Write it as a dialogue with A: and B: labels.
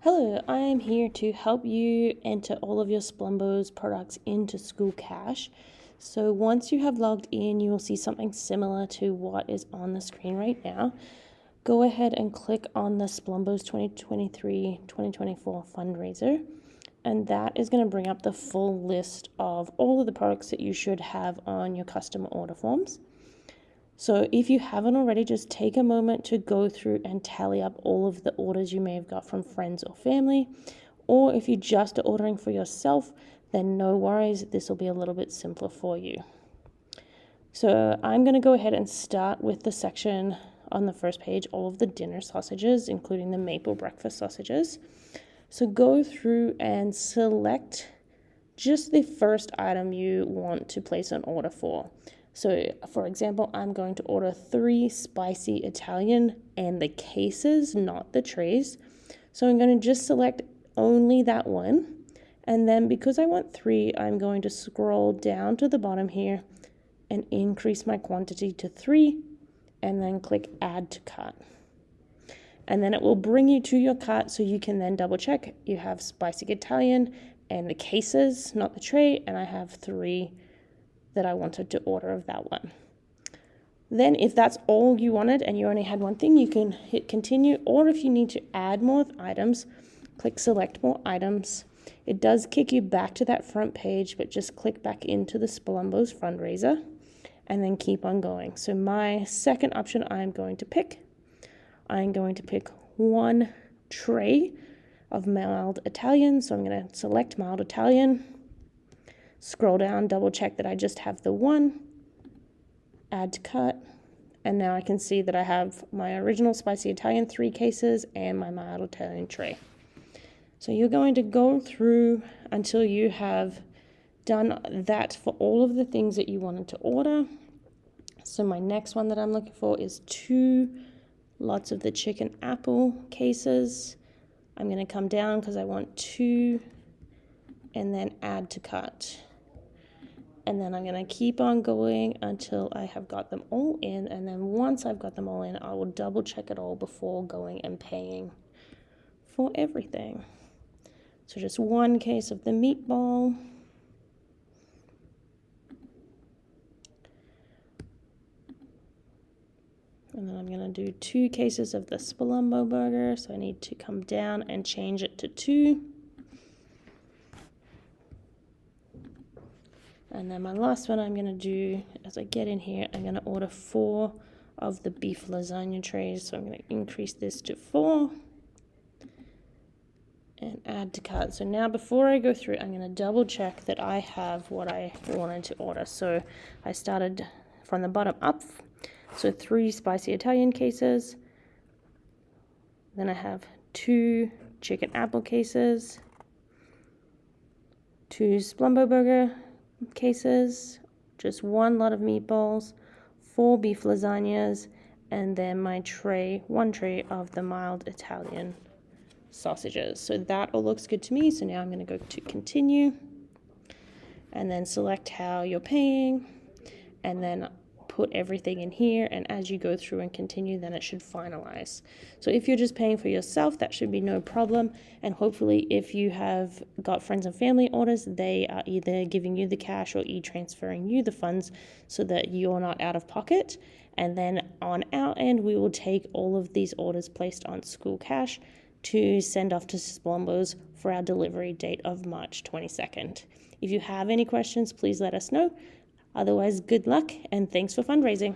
A: Hello, I am here to help you enter all of your Spolumbos products into School Cash. So once you have logged in, you will see something similar to what is on the screen right now. Go ahead and click on the Spolumbos 2023-2024 fundraiser, and that is going to bring up the full list of all of the products that you should have on your customer order forms. So if you haven't already, just take a moment to go through and tally up all of the orders you may have got from friends or family. Or if you just are ordering for yourself, then no worries, this will be a little bit simpler for you. So I'm going to go ahead and start with the section on the first page, all of the dinner sausages, including the maple breakfast sausages. So go through and select just the first item you want to place an order for. So, for example, I'm going to order 3 spicy Italian and the cases, not the trays. So I'm going to just select only that one. And then because I want 3, I'm going to scroll down to the bottom here and increase my quantity to 3 and then click Add to Cart. And then it will bring you to your cart so you can then double check. You have spicy Italian and the cases, not the tray, and I have 3 that I wanted to order of that one. Then if that's all you wanted and you only had one thing, you can hit continue, or if you need to add more items, click select more items. It does kick you back to that front page, but just click back into the Spolumbos fundraiser and then keep on going. So my second option I'm going to pick 1 tray of mild Italian. So I'm going to select mild Italian. Scroll down, double check that I just have the 1, add to cart, and now I can see that I have my original spicy Italian 3 cases and my mild Italian tray. So you're going to go through until you have done that for all of the things that you wanted to order. So my next one that I'm looking for is 2 lots of the chicken apple cases. I'm going to come down because I want 2 and then add to cart. And then I'm going to keep on going until I have got them all in. And then once I've got them all in, I will double check it all before going and paying for everything. So just 1 case of the meatball. And then I'm going to do 2 cases of the Spolumbo burger. So I need to come down and change it to 2. And then my last one I'm going to do, as I get in here, I'm going to order 4 of the beef lasagna trays. So I'm going to increase this to 4 and add to cart. So now before I go through, I'm going to double check that I have what I wanted to order. So I started from the bottom up. So 3 spicy Italian cases. Then I have 2 chicken apple cases, 2 Spolumbo burger cases, just 1 lot of meatballs, 4 beef lasagnas, and then my tray, 1 tray of the mild Italian sausages. So that all looks good to me. So now I'm going to go to continue and then select how you're paying and then put everything in here, and as you go through and continue, then it should finalize. So if you're just paying for yourself, that should be no problem, and hopefully if you have got friends and family orders, they are either giving you the cash or e-transferring you the funds so that you're not out of pocket. And then on our end, we will take all of these orders placed on School Cash to send off to Spolumbos for our delivery date of March 22nd. If you have any questions, please let us know. Otherwise, good luck and thanks for fundraising.